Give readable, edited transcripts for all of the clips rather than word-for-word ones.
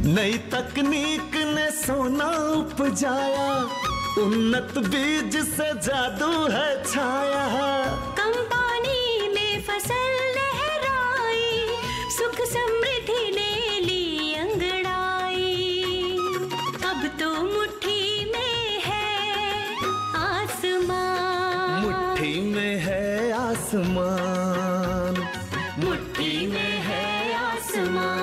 नई तकनीक ने सोना उपजाया, उन्नत बीज से जादू है छाया। कम पानी में फसल लहराई, सुख समृद्धि ले ली अंगड़ाई। अब तो मुट्ठी में है आसमान, मुट्ठी में है आसमान, मुट्ठी में है आसमान।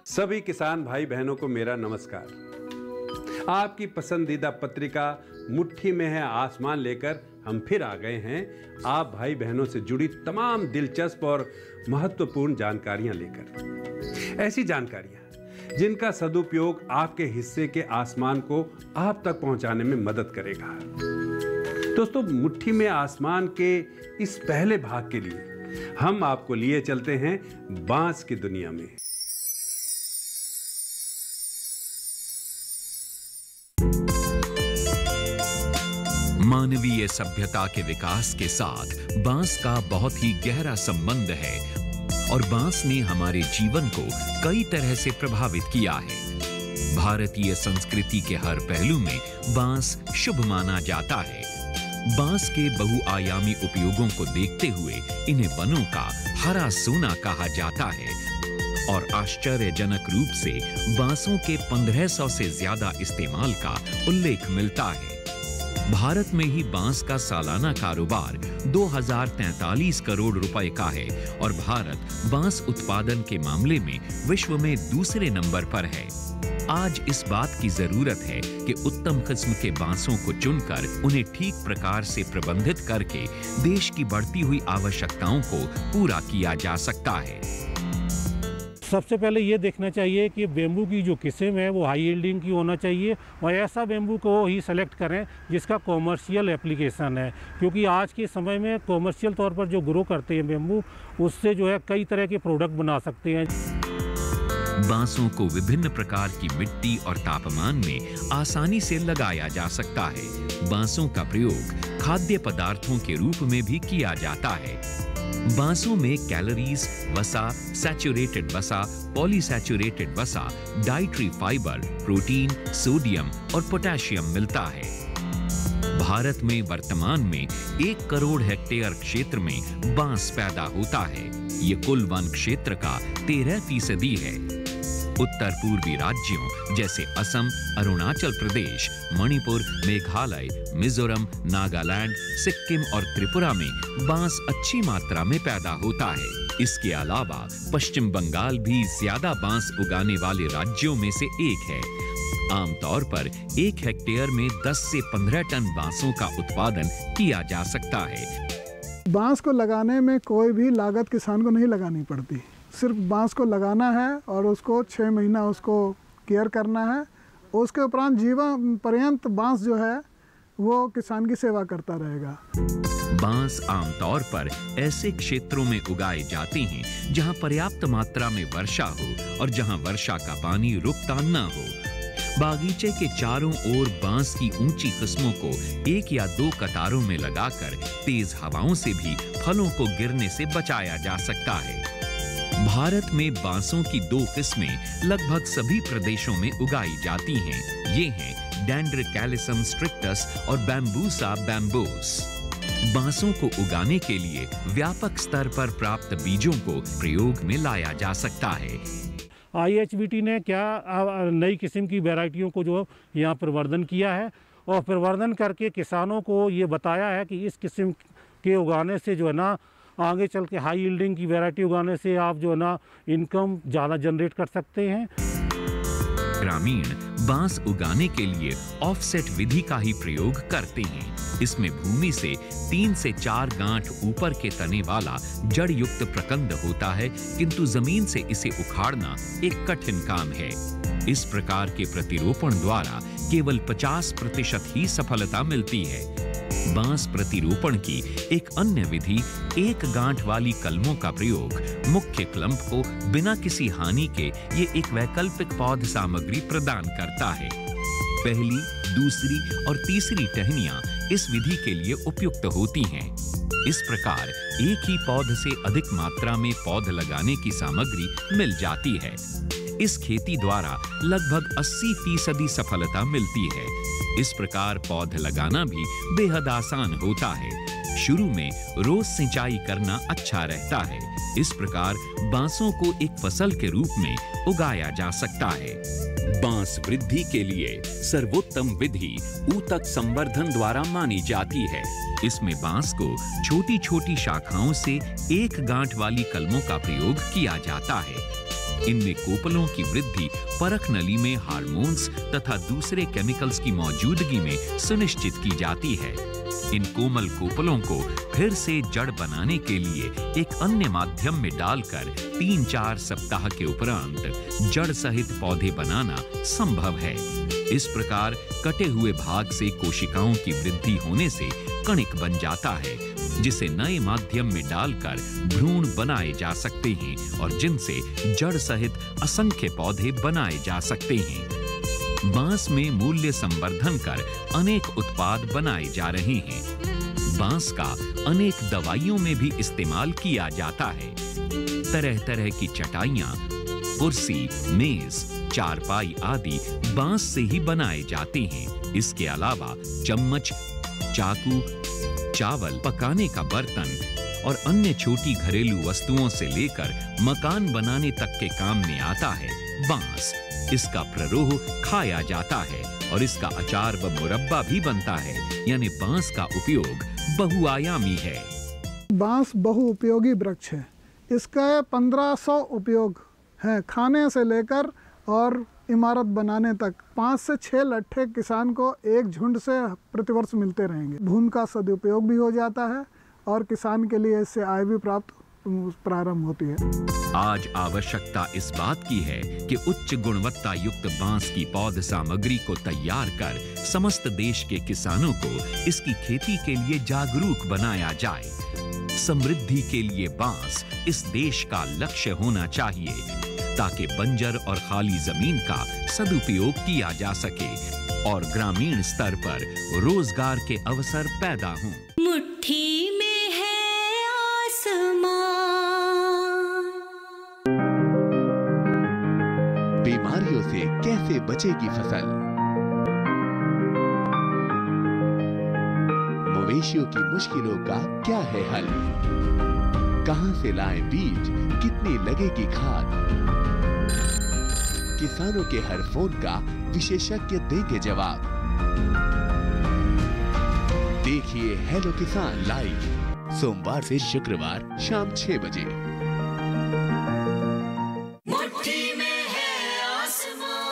सभी किसान भाई बहनों को मेरा नमस्कार। आपकी पसंदीदा पत्रिका मुट्ठी में है आसमान लेकर हम फिर आ गए हैं, आप भाई बहनों से जुड़ी तमाम दिलचस्प और महत्वपूर्ण जानकारियां लेकर। ऐसी जानकारियां जिनका सदुपयोग आपके हिस्से के आसमान को आप तक पहुंचाने में मदद करेगा। दोस्तों, मुट्ठी में आसमान के इस पहले भाग के लिए हम आपको लिए चलते हैं बांस की दुनिया में। मानवीय सभ्यता के विकास के साथ बांस का बहुत ही गहरा संबंध है और बांस ने हमारे जीवन को कई तरह से प्रभावित किया है। भारतीय संस्कृति के हर पहलू में बांस शुभ माना जाता है। बांस के बहुआयामी उपयोगों को देखते हुए इन्हें वनों का हरा सोना कहा जाता है और आश्चर्यजनक रूप से बांसों के 1500 से ज्यादा इस्तेमाल का उल्लेख मिलता है। भारत में ही बांस का सालाना कारोबार 2043 करोड़ रुपए का है और भारत बांस उत्पादन के मामले में विश्व में दूसरे नंबर पर है। आज इस बात की जरूरत है कि उत्तम किस्म के बांसों को चुनकर उन्हें ठीक प्रकार से प्रबंधित करके देश की बढ़ती हुई आवश्यकताओं को पूरा किया जा सकता है। सबसे पहले ये देखना चाहिए कि बेम्बू की जो किस्म है वो हाई यील्डिंग की होना चाहिए और ऐसा बेम्बू को ही सेलेक्ट करें जिसका कॉमर्शियल एप्लीकेशन है, क्योंकि आज के समय में कॉमर्शियल तौर पर जो ग्रो करते हैं बेम्बू, उससे जो है कई तरह के प्रोडक्ट बना सकते हैं। बांसों को विभिन्न प्रकार की मिट्टी और तापमान में आसानी से लगाया जा सकता है। बांसों का प्रयोग खाद्य पदार्थों के रूप में भी किया जाता है। बांसों में कैलोरीज, वसा, सैचुरेटेड वसा, पॉलीसैचुरेटेड वसा, डाइटरी फाइबर, प्रोटीन, सोडियम और पोटेशियम मिलता है। भारत में वर्तमान में 1 करोड़ हेक्टेयर क्षेत्र में बांस पैदा होता है। ये कुल वन क्षेत्र का 13% है। उत्तर पूर्वी राज्यों जैसे असम, अरुणाचल प्रदेश, मणिपुर, मेघालय, मिजोरम, नागालैंड, सिक्किम और त्रिपुरा में बांस अच्छी मात्रा में पैदा होता है। इसके अलावा पश्चिम बंगाल भी ज्यादा बांस उगाने वाले राज्यों में से एक है। आमतौर पर 1 हेक्टेयर में 10 से 15 टन बांसों का उत्पादन किया जा सकता है। बांस को लगाने में कोई भी लागत किसान को नहीं लगानी पड़ती, सिर्फ बांस को लगाना है और उसको 6 महीना उसको केयर करना है। उसके उपरांत जीवन पर्यंत बांस जो है वो किसान की सेवा करता रहेगा। बांस आमतौर पर ऐसे क्षेत्रों में उगाए जाते हैं जहां पर्याप्त मात्रा में वर्षा हो और जहां वर्षा का पानी रुकता न हो। बागीचे के चारों ओर बांस की ऊंची किस्मों को 1 या 2 कतारों में लगाकर तेज हवाओं से भी फलों को गिरने से बचाया जा सकता है। भारत में बांसों की 2 किस्में लगभग सभी प्रदेशों में उगाई जाती हैं। ये हैं डेंड्रकैलिसम स्ट्रिक्टस और बैम्बूसा बैम्बोस। बांसों को उगाने के लिए व्यापक स्तर पर प्राप्त बीजों को प्रयोग में लाया जा सकता है। IHBT ने क्या नई किस्म की वैरायटियों को जो यहाँ प्रवर्धन किया है और प्रवर्धन करके किसानों को ये बताया है कि इस किस्म के उगाने से जो है ना आगे चल के हाई यील्डिंग की वैरायटी उगाने से आप जो है ना इनकम ज़्यादा जनरेट कर सकते हैं। ग्रामीण बांस उगाने के लिए ऑफसेट विधि का ही प्रयोग करते हैं। इसमें भूमि से 3 से 4 गांठ ऊपर के तने वाला जड़ युक्त प्रकंद होता है, किंतु जमीन से इसे उखाड़ना एक कठिन काम है। इस प्रकार के प्रतिरोपण द्वारा केवल 50% ही सफलता मिलती है। बांस प्रतिरोपण की एक अन्य विधि 1 गांठ वाली कलमों का प्रयोग मुख्य क्लंप को बिना किसी हानि के ये एक वैकल्पिक पौध सामग्री प्रदान करता है। पहली, दूसरी और तीसरी टहनियां इस विधि के लिए उपयुक्त होती हैं। इस प्रकार एक ही पौध से अधिक मात्रा में पौध लगाने की सामग्री मिल जाती है। इस खेती द्वारा लगभग 80% सफलता मिलती है। इस प्रकार पौध लगाना भी बेहद आसान होता है। शुरू में रोज सिंचाई करना अच्छा रहता है। इस प्रकार बांसों को एक फसल के रूप में उगाया जा सकता है। बांस वृद्धि के लिए सर्वोत्तम विधि ऊतक संवर्धन द्वारा मानी जाती है। इसमें बांस को छोटी छोटी शाखाओं से एक गांठ वाली कलमों का प्रयोग किया जाता है। इनमें कोपलों की वृद्धि परख नली में हार्मोन्स तथा दूसरे केमिकल्स की मौजूदगी में सुनिश्चित की जाती है। इन कोमल कोपलों को फिर से जड़ बनाने के लिए एक अन्य माध्यम में डालकर 3-4 सप्ताह के उपरांत जड़ सहित पौधे बनाना संभव है। इस प्रकार कटे हुए भाग से कोशिकाओं की वृद्धि होने से कणिक बन जाता है, जिसे नए माध्यम में डालकर भ्रूण बनाए जा सकते हैं और जिनसे जड़ सहित असंख्य पौधे बनाए जा सकते हैं। बांस में मूल्य संवर्धन कर अनेक उत्पाद बनाए जा रहे हैं। बांस का अनेक दवाइयों में भी इस्तेमाल किया जाता है। तरह तरह की चटाइयां, कुर्सी, मेज, चारपाई आदि बांस से ही बनाए जाते हैं। इसके अलावा चम्मच, चाकू, चावल पकाने का बर्तन और अन्य छोटी घरेलू वस्तुओं से लेकर मकान बनाने तक के काम में आता है बांस। इसका प्ररोह खाया जाता है और इसका अचार व मुरब्बा भी बनता है, यानी बांस का उपयोग बहुआयामी है। बांस बहुउपयोगी वृक्ष है। इसका 1500 उपयोग है, खाने से लेकर और इमारत बनाने तक। 5 से 6 लट्ठे किसान को एक झुंड से प्रतिवर्ष मिलते रहेंगे। भूमि का सदुपयोग भी हो जाता है और किसान के लिए इससे आय भी प्राप्त प्रारंभ होती है। आज आवश्यकता इस बात की है कि उच्च गुणवत्ता युक्त बांस की पौध सामग्री को तैयार कर समस्त देश के किसानों को इसकी खेती के लिए जागरूक बनाया जाए। समृद्धि के लिए बांस इस देश का लक्ष्य होना चाहिए, ताकि बंजर और खाली जमीन का सदुपयोग किया जा सके और ग्रामीण स्तर पर रोजगार के अवसर पैदा हों। मुट्ठी में है आसमां। बीमारियों से कैसे बचेगी फसल? मवेशियों की मुश्किलों का क्या है हल? कहां से लाएं बीज, कितनी लगेगी खाद? किसानों के हर फोन का विशेषज्ञ देंगे जवाब। देखिए हेलो किसान लाइव सोमवार से शुक्रवार शाम 6 बजे। मुट्ठी में है आसमां।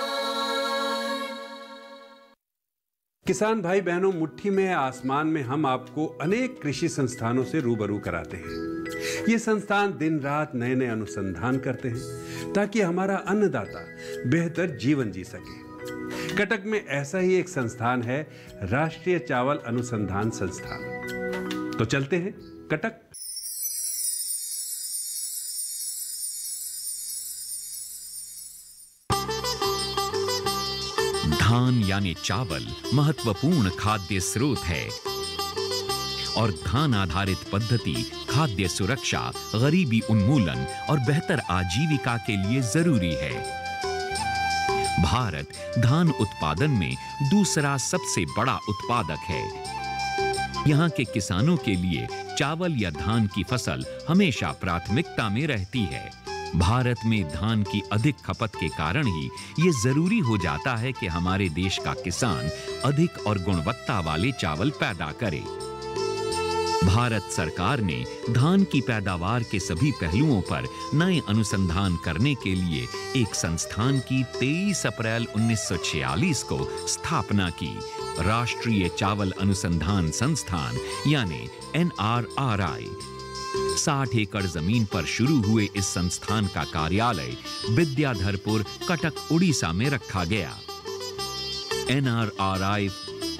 किसान भाई बहनों, मुट्ठी में आसमान में हम आपको अनेक कृषि संस्थानों से रूबरू कराते हैं। ये संस्थान दिन रात नए नए अनुसंधान करते हैं ताकि हमारा अन्नदाता बेहतर जीवन जी सके। कटक में ऐसा ही एक संस्थान है, राष्ट्रीय चावल अनुसंधान संस्थान। तो चलते हैं कटक। धान यानी चावल महत्वपूर्ण खाद्य स्रोत है और धान आधारित पद्धति खाद्य सुरक्षा, गरीबी उन्मूलन और बेहतर आजीविका के लिए जरूरी है। भारत धान उत्पादन में दूसरा सबसे बड़ा उत्पादक है। यहाँ के किसानों के लिए चावल या धान की फसल हमेशा प्राथमिकता में रहती है। भारत में धान की अधिक खपत के कारण ही ये जरूरी हो जाता है कि हमारे देश का किसान अधिक और गुणवत्ता वाले चावल पैदा करे। भारत सरकार ने धान की पैदावार के सभी पहलुओं पर नए अनुसंधान करने के लिए एक संस्थान की 23 अप्रैल 1946 को स्थापना की। राष्ट्रीय चावल अनुसंधान संस्थान यानी NRRI। 60 एकड़ जमीन पर शुरू हुए इस संस्थान का कार्यालय विद्याधरपुर, कटक, उड़ीसा में रखा गया। NRRI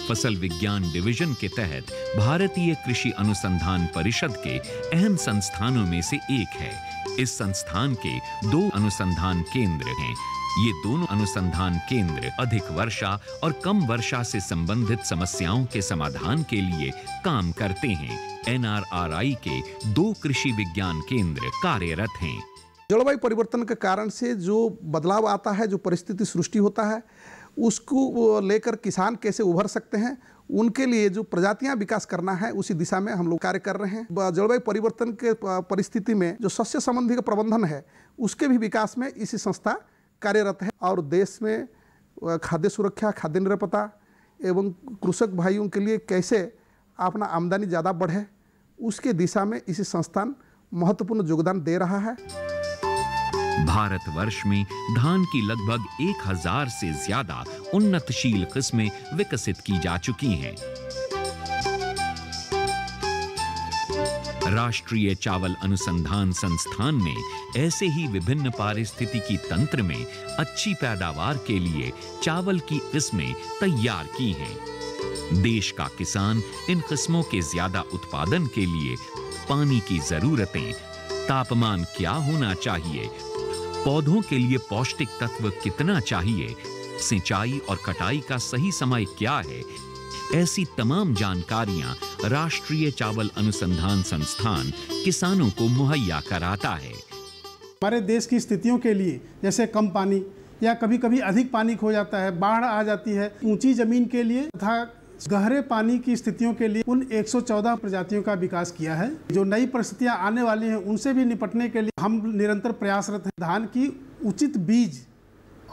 फसल विज्ञान डिवीजन के तहत भारतीय कृषि अनुसंधान परिषद के अहम संस्थानों में से एक है। इस संस्थान के 2 अनुसंधान केंद्र हैं। ये दोनों अनुसंधान केंद्र अधिक वर्षा और कम वर्षा से संबंधित समस्याओं के समाधान के लिए काम करते हैं। NRRI के 2 कृषि विज्ञान केंद्र कार्यरत हैं। जलवायु परिवर्तन के कारण से जो बदलाव आता है, जो परिस्थिति सृष्टि होता है, उसको लेकर किसान कैसे उभर सकते हैं, उनके लिए जो प्रजातियां विकास करना है उसी दिशा में हम लोग कार्य कर रहे हैं। जलवायु परिवर्तन के परिस्थिति में जो शस्य संबंधी का प्रबंधन है उसके भी विकास में इसी संस्था कार्यरत है और देश में खाद्य सुरक्षा, खाद्य निरापत्ता एवं कृषक भाइयों के लिए कैसे अपना आमदनी ज़्यादा बढ़े उसके दिशा में इसी संस्थान महत्वपूर्ण योगदान दे रहा है। भारतवर्ष में धान की लगभग 1000 से ज्यादा उन्नतशील किस्में विकसित की जा चुकी हैं। राष्ट्रीय चावल अनुसंधान संस्थान ने ऐसे ही विभिन्न पारिस्थितिकी तंत्र में अच्छी पैदावार के लिए चावल की किस्में तैयार की हैं। देश का किसान इन किस्मों के ज्यादा उत्पादन के लिए पानी की जरूरतें, तापमान क्या होना चाहिए, पौधों के लिए पौष्टिक तत्व कितना चाहिए, सिंचाई और कटाई का सही समय क्या है, ऐसी तमाम जानकारियां राष्ट्रीय चावल अनुसंधान संस्थान किसानों को मुहैया कराता है। हमारे देश की स्थितियों के लिए जैसे कम पानी या कभी कभी अधिक पानी खो जाता है, बाढ़ आ जाती है, ऊंची जमीन के लिए तथा गहरे पानी की स्थितियों के लिए उन 114 प्रजातियों का विकास किया है। जो नई परिस्थितियां आने वाली हैं उनसे भी निपटने के लिए हम निरंतर प्रयासरत हैं। धान की उचित बीज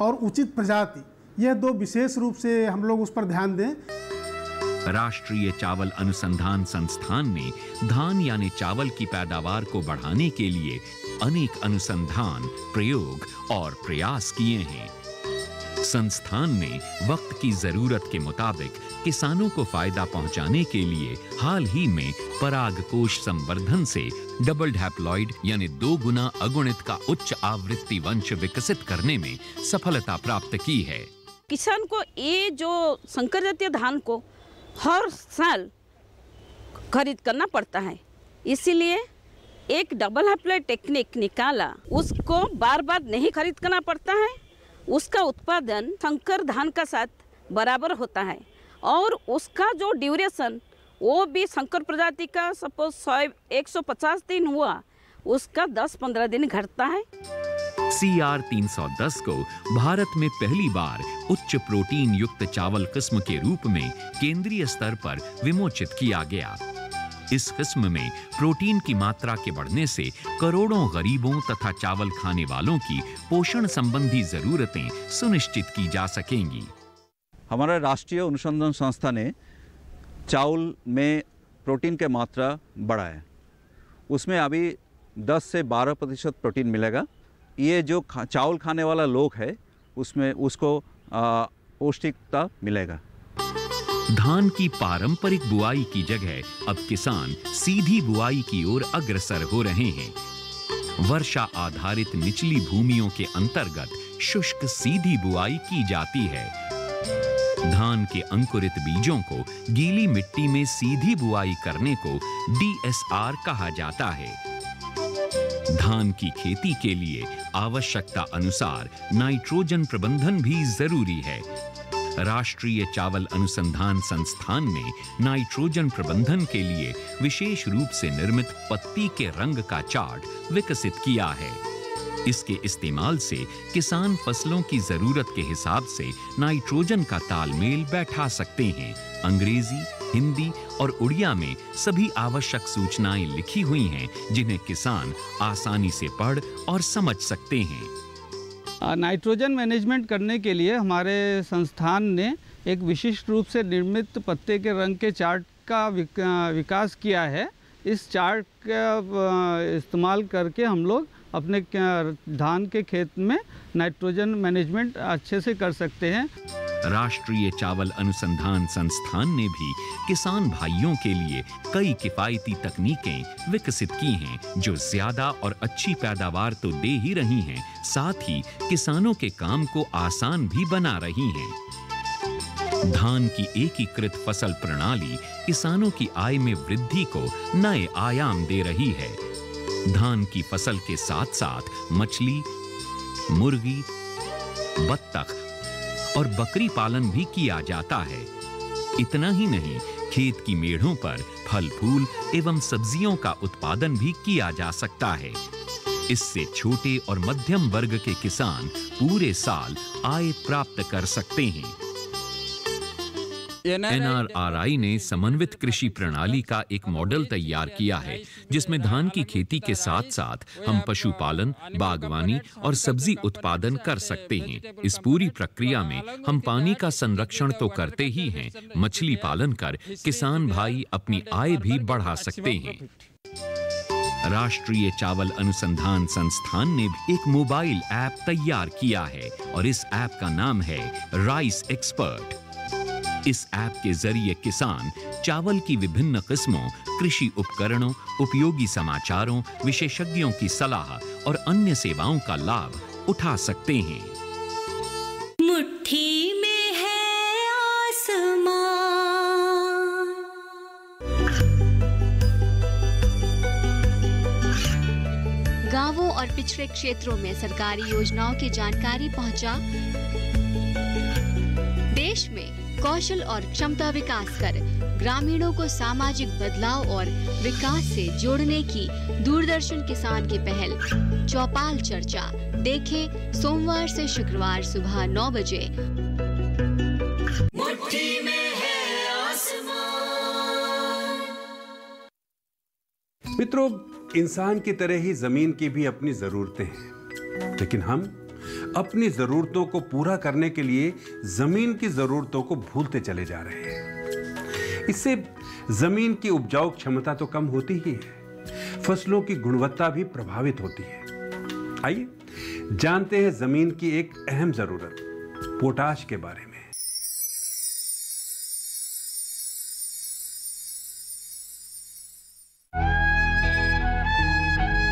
और उचित प्रजाति, यह दो विशेष रूप से हम लोग उस पर ध्यान दें। राष्ट्रीय चावल अनुसंधान संस्थान ने धान यानी चावल की पैदावार को बढ़ाने के लिए अनेक अनुसंधान, प्रयोग और प्रयास किए हैं। संस्थान ने वक्त की जरूरत के मुताबिक किसानों को फायदा पहुंचाने के लिए हाल ही में परागकोश संवर्धन से डबल हैप्लॉइड यानी 2 गुना अगुणित का उच्च आवृत्ति वंश विकसित करने में सफलता प्राप्त की है। किसान को ये जो संकर जातीय धान को हर साल खरीद करना पड़ता है, इसीलिए एक डबल हैप्लॉइड टेक्निक निकाला, उसको बार बार नहीं खरीद करना पड़ता है, उसका उत्पादन संकर धान का साथ बराबर होता है और उसका जो ड्यूरेशन वो भी संकर प्रजाति का सपोज 150 दिन हुआ, उसका 10-15 दिन घटता है। CR 310 को भारत में पहली बार उच्च प्रोटीन युक्त चावल किस्म के रूप में केंद्रीय स्तर पर विमोचित किया गया। इस किस्म में प्रोटीन की मात्रा के बढ़ने से करोड़ों गरीबों तथा चावल खाने वालों की पोषण संबंधी जरूरतें सुनिश्चित की जा सकेंगी। हमारा राष्ट्रीय अनुसंधान संस्था ने चावल में प्रोटीन की मात्रा बढ़ाया, उसमें अभी 10 से 12% प्रोटीन मिलेगा। ये जो चावल खाने वाला लोग है उसमें उसको पौष्टिकता मिलेगा। धान की पारंपरिक बुआई की जगह अब किसान सीधी बुआई की ओर अग्रसर हो रहे हैं। वर्षा आधारित निचली भूमियों के अंतर्गत शुष्क सीधी बुआई की जाती है। धान के अंकुरित बीजों को गीली मिट्टी में सीधी बुआई करने को DSR कहा जाता है। धान की खेती के लिए आवश्यकता अनुसार नाइट्रोजन प्रबंधन भी जरूरी है। राष्ट्रीय चावल अनुसंधान संस्थान ने नाइट्रोजन प्रबंधन के लिए विशेष रूप से निर्मित पत्ती के रंग का चार्ट विकसित किया है। इसके इस्तेमाल से किसान फसलों की जरूरत के हिसाब से नाइट्रोजन का तालमेल बैठा सकते हैं। अंग्रेजी, हिंदी और उड़िया में सभी आवश्यक सूचनाएं लिखी हुई हैं, जिन्हें किसान आसानी से पढ़ और समझ सकते हैं। नाइट्रोजन मैनेजमेंट करने के लिए हमारे संस्थान ने एक विशिष्ट रूप से निर्मित पत्ते के रंग के चार्ट का विकास किया है। इस चार्ट का इस्तेमाल करके हम लोग अपने धान के खेत में नाइट्रोजन मैनेजमेंट अच्छे से कर सकते हैं। राष्ट्रीय चावल अनुसंधान संस्थान ने भी किसान भाइयों के लिए कई किफायती तकनीकें विकसित की हैं, जो ज्यादा और अच्छी पैदावार तो दे ही रही हैं, साथ ही किसानों के काम को आसान भी बना रही हैं। धान की एकीकृत फसल प्रणाली किसानों की आय में वृद्धि को नए आयाम दे रही है। धान की फसल के साथ साथ मछली, मुर्गी, बत्तख और बकरी पालन भी किया जाता है। इतना ही नहीं, खेत की मेढ़ों पर फल फूल एवं सब्जियों का उत्पादन भी किया जा सकता है। इससे छोटे और मध्यम वर्ग के किसान पूरे साल आय प्राप्त कर सकते हैं। NRRI ने समन्वित कृषि प्रणाली का एक मॉडल तैयार किया है, जिसमें धान की खेती के साथ साथ हम पशुपालन, बागवानी और सब्जी उत्पादन कर सकते हैं। इस पूरी प्रक्रिया में हम पानी का संरक्षण तो करते ही हैं, मछली पालन कर किसान भाई अपनी आय भी बढ़ा सकते हैं। राष्ट्रीय चावल अनुसंधान संस्थान ने भी एक मोबाइल ऐप तैयार किया है और इस ऐप का नाम है राइस एक्सपर्ट। इस ऐप के जरिए किसान चावल की विभिन्न किस्मों, कृषि उपकरणों, उपयोगी समाचारों, विशेषज्ञों की सलाह और अन्य सेवाओं का लाभ उठा सकते हैं। मुट्ठी में है आसमां। गांवों और पिछड़े क्षेत्रों में सरकारी योजनाओं की जानकारी पहुंचा। देश में कौशल और क्षमता विकास कर ग्रामीणों को सामाजिक बदलाव और विकास से जोड़ने की दूरदर्शन किसान की पहल चौपाल चर्चा देखें सोमवार से शुक्रवार सुबह 9 बजे। मुट्ठी में है आसमां। मित्रों, इंसान की तरह ही जमीन की भी अपनी जरूरतें हैं, लेकिन हम अपनी जरूरतों को पूरा करने के लिए जमीन की जरूरतों को भूलते चले जा रहे हैं। इससे जमीन की उपजाऊ क्षमता तो कम होती ही है, फसलों की गुणवत्ता भी प्रभावित होती है। आइए जानते हैं जमीन की एक अहम जरूरत पोटाश के बारे में।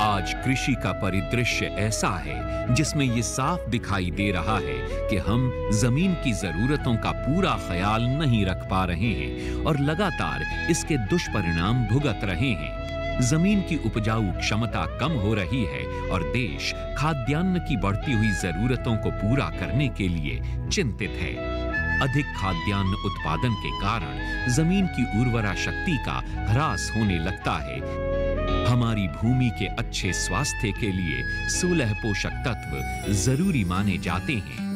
आज कृषि का परिदृश्य ऐसा है जिसमें ये साफ दिखाई दे रहा है कि हम जमीन की जरूरतों का पूरा ख्याल नहीं रख पा रहे हैं और लगातार इसके दुष्परिणाम भुगत रहे हैं। जमीन की उपजाऊ क्षमता कम हो रही है और देश खाद्यान्न की बढ़ती हुई जरूरतों को पूरा करने के लिए चिंतित है। अधिक खाद्यान्न उत्पादन के कारण जमीन की उर्वरा शक्ति का ह्रास होने लगता है। हमारी भूमि के अच्छे स्वास्थ्य के लिए 16 पोषक तत्व जरूरी माने जाते हैं।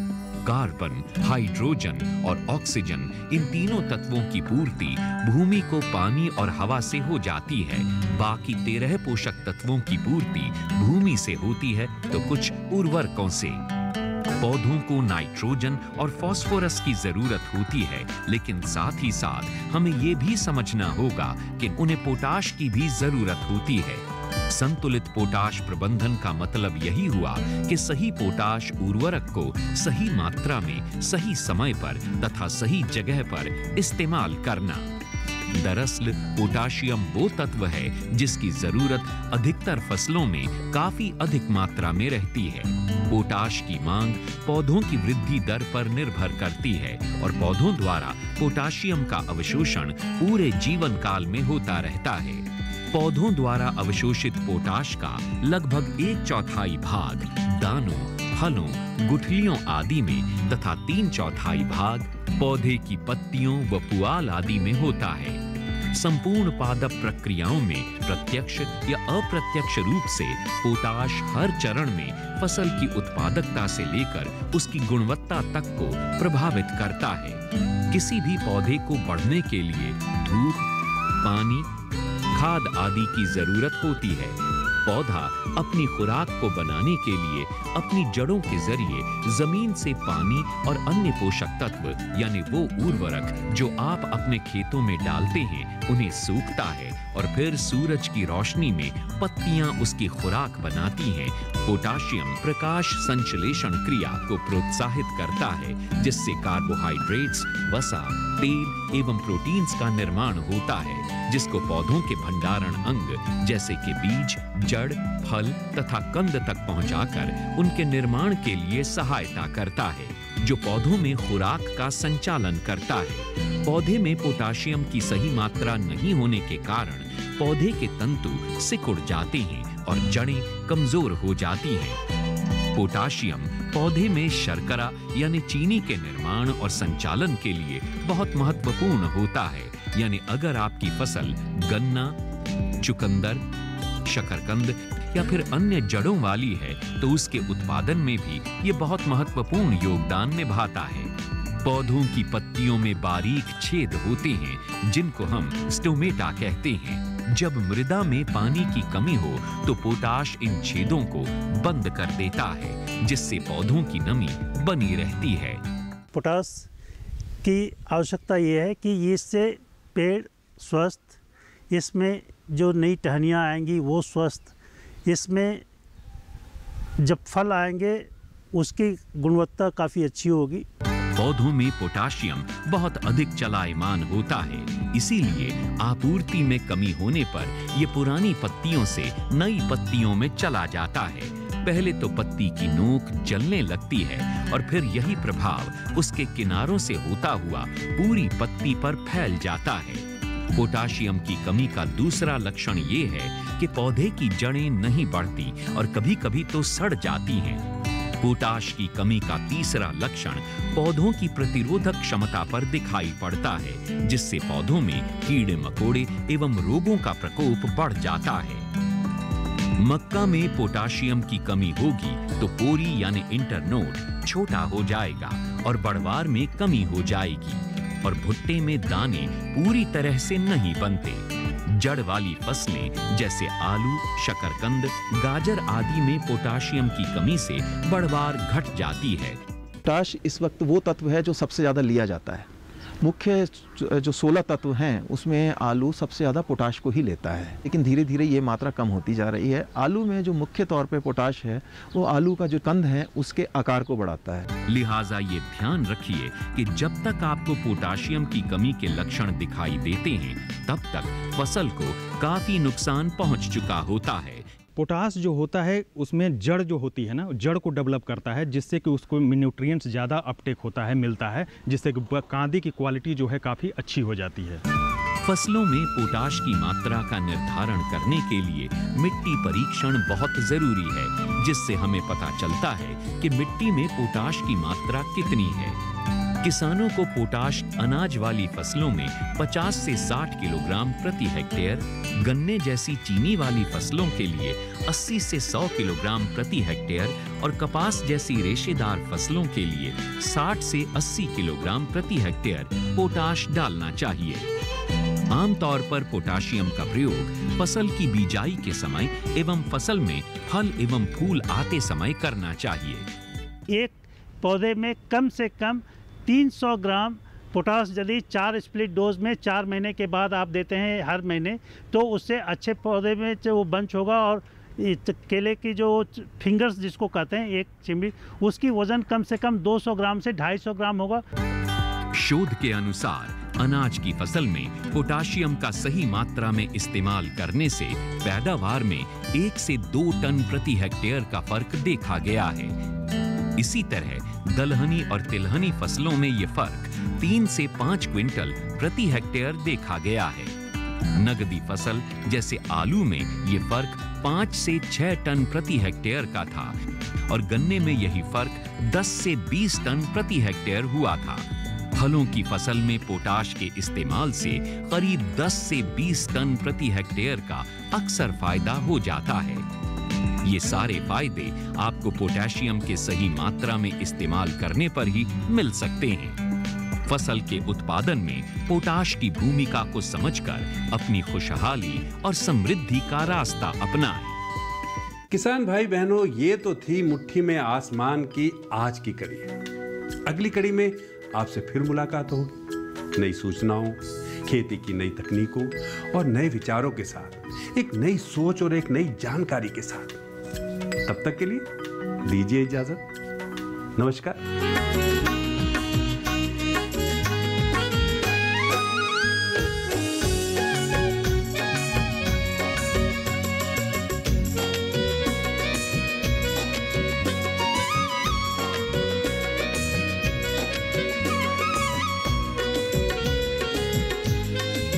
कार्बन, हाइड्रोजन और ऑक्सीजन, इन तीनों तत्वों की पूर्ति भूमि को पानी और हवा से हो जाती है। बाकी 13 पोषक तत्वों की पूर्ति भूमि से होती है तो कुछ उर्वरकों से। पौधों को नाइट्रोजन और फास्फोरस की जरूरत होती है, लेकिन साथ ही साथ हमें यह भी समझना होगा कि उन्हें पोटाश की भी जरूरत होती है। संतुलित पोटाश प्रबंधन का मतलब यही हुआ कि सही पोटाश उर्वरक को सही मात्रा में, सही समय पर तथा सही जगह पर इस्तेमाल करना। दरअसल पोटाशियम वो तत्व है जिसकी जरूरत अधिकतर फसलों में काफी अधिक मात्रा में रहती है। पोटाश की मांग पौधों की वृद्धि दर पर निर्भर करती है और पौधों द्वारा पोटाशियम का अवशोषण पूरे जीवन काल में होता रहता है। पौधों द्वारा अवशोषित पोटाश का लगभग 1/4 भाग दानों, फलों, गुठलियों आदि में तथा 3/4 भाग पौधे की पत्तियों व पुआल आदि में होता है। संपूर्ण पादप प्रक्रियाओं में प्रत्यक्ष या अप्रत्यक्ष रूप से पोटाश हर चरण में फसल की उत्पादकता से लेकर उसकी गुणवत्ता तक को प्रभावित करता है। किसी भी पौधे को बढ़ने के लिए धूप, पानी, खाद आदि की जरूरत होती है। पौधा अपनी खुराक को बनाने के लिए अपनी जड़ों के जरिए जमीन से पानी और अन्य पोषक तत्व यानी वो उर्वरक जो आप अपने खेतों में डालते हैं उन्हें सूखता है और फिर सूरज की रोशनी में पत्तियां उसकी खुराक बनाती हैं। पोटाशियम प्रकाश संश्लेषण क्रिया को प्रोत्साहित करता है, जिससे कार्बोहाइड्रेट्स, वसा, तेल एवं प्रोटीन्स का निर्माण होता है, जिसको पौधों के भंडारण अंग जैसे कि बीज, जड़, फल तथा कंद तक पहुंचाकर उनके निर्माण के लिए सहायता करता है, जो पौधों में खुराक का संचालन करता है। पौधे में पोटाशियम की सही मात्रा नहीं होने के कारण पौधे के तंतु सिकुड़ जाते हैं और जड़ें कमजोर हो जाती हैं। पोटाशियम पौधे में शर्करा यानी चीनी के निर्माण और संचालन के लिए बहुत महत्वपूर्ण होता है। यानी अगर आपकी फसल गन्ना, चुकंदर, शकरकंद या फिर अन्य जड़ों वाली है तो उसके उत्पादन में भी ये बहुत महत्वपूर्ण योगदान निभाता है। पौधों की पत्तियों में बारीक छेद होते हैं जिनको हम स्टोमेटा कहते हैं। जब मृदा में पानी की कमी हो तो पोटाश इन छेदों को बंद कर देता है, जिससे पौधों की नमी बनी रहती है। पोटाश की आवश्यकता ये है कि इससे पेड़ स्वस्थ, इसमें जो नई टहनियाँ आएंगी वो स्वस्थ, इसमें जब फल आएंगे उसकी गुणवत्ता काफ़ी अच्छी होगी। पौधों में पोटाशियम बहुत अधिक चलायमान होता है, इसीलिए आपूर्ति में कमी होने पर ये पुरानी पत्तियों से नई पत्तियों में चला जाता है। पहले तो पत्ती की नोक जलने लगती है और फिर यही प्रभाव उसके किनारों से होता हुआ पूरी पत्ती पर फैल जाता है। पोटाशियम की कमी का दूसरा लक्षण ये है कि पौधे की जड़ें नहीं बढ़ती और कभी-कभी तो सड़ जाती हैं। पोटाश की कमी का तीसरा लक्षण पौधों की प्रतिरोधक क्षमता पर दिखाई पड़ता है, जिससे पौधों में कीड़े मकोड़े एवं रोगों का प्रकोप बढ़ जाता है। मक्का में पोटाशियम की कमी होगी तो पोरी यानी इंटरनोड छोटा हो जाएगा और बढ़वार में कमी हो जाएगी और भुट्टे में दाने पूरी तरह से नहीं बनते। जड़ वाली फसलें जैसे आलू, शकरकंद, गाजर आदि में पोटाशियम की कमी से बढ़वार घट जाती है। पोटाश इस वक्त वो तत्व है जो सबसे ज़्यादा लिया जाता है। मुख्य जो 16 तत्व हैं उसमें आलू सबसे ज़्यादा पोटाश को ही लेता है, लेकिन धीरे धीरे ये मात्रा कम होती जा रही है। आलू में जो मुख्य तौर पे पोटाश है वो आलू का जो कंद है उसके आकार को बढ़ाता है। लिहाजा ये ध्यान रखिए कि जब तक आपको पोटाशियम की कमी के लक्षण दिखाई देते हैं तब तक फसल को काफी नुकसान पहुंच चुका होता है। पोटाश जो होता है उसमें जड़ जो होती है ना, जड़ को डेवलप करता है, जिससे कि उसको न्यूट्रिएंट्स ज़्यादा अपटेक होता है, मिलता है, जिससे कि कांदी की क्वालिटी जो है काफ़ी अच्छी हो जाती है। फसलों में पोटाश की मात्रा का निर्धारण करने के लिए मिट्टी परीक्षण बहुत जरूरी है, जिससे हमें पता चलता है कि मिट्टी में पोटाश की मात्रा कितनी है। किसानों को पोटाश अनाज वाली फसलों में 50 से 60 किलोग्राम प्रति हेक्टेयर, गन्ने जैसी चीनी वाली फसलों के लिए 80 से 100 किलोग्राम प्रति हेक्टेयर और कपास जैसी रेशेदार फसलों के लिए 60 से 80 किलोग्राम प्रति हेक्टेयर पोटाश डालना चाहिए। आमतौर पर पोटाशियम का प्रयोग फसल की बिजाई के समय एवं फसल में फल एवं फूल आते समय करना चाहिए। एक पौधे में कम से कम 300 ग्राम पोटाश यदि 4 स्प्लिट डोज में 4 महीने के बाद आप देते हैं हर महीने, तो उससे अच्छे पौधे में वो बंच होगा और केले की जो फिंगर्स जिसको कहते हैं एक चिमड़ी, उसकी वजन कम से कम 200 ग्राम से 250 ग्राम होगा। शोध के अनुसार अनाज की फसल में पोटाशियम का सही मात्रा में इस्तेमाल करने से पैदावार में 1 से 2 टन प्रति हेक्टेयर का फर्क देखा गया है। इसी तरह दलहनी और तिलहनी फसलों में ये फर्क 3 से 5 क्विंटल प्रति हेक्टेयर देखा गया है। नगदी फसल जैसे आलू में ये फर्क 5 से 6 टन प्रति हेक्टेयर का था और गन्ने में यही फर्क 10 से 20 टन प्रति हेक्टेयर हुआ था। फलों की फसल में पोटाश के इस्तेमाल से करीब 10 से 20 टन प्रति हेक्टेयर का अक्सर फायदा हो जाता है। ये सारे फायदे आपको पोटेशियम के सही मात्रा में इस्तेमाल करने पर ही मिल सकते हैं। फसल के उत्पादन में पोटाश की भूमिका को समझकर अपनी खुशहाली और समृद्धि का रास्ता अपनाएं। किसान भाई बहनों, ये तो थी मुट्ठी में आसमान की आज की कड़ी। अगली कड़ी में आपसे फिर मुलाकात होगी नई सूचनाओं, खेती की नई तकनीकों और नए विचारों के साथ, एक नई सोच और एक नई जानकारी के साथ। तब तक के लिए दीजिए इजाजत। नमस्कार।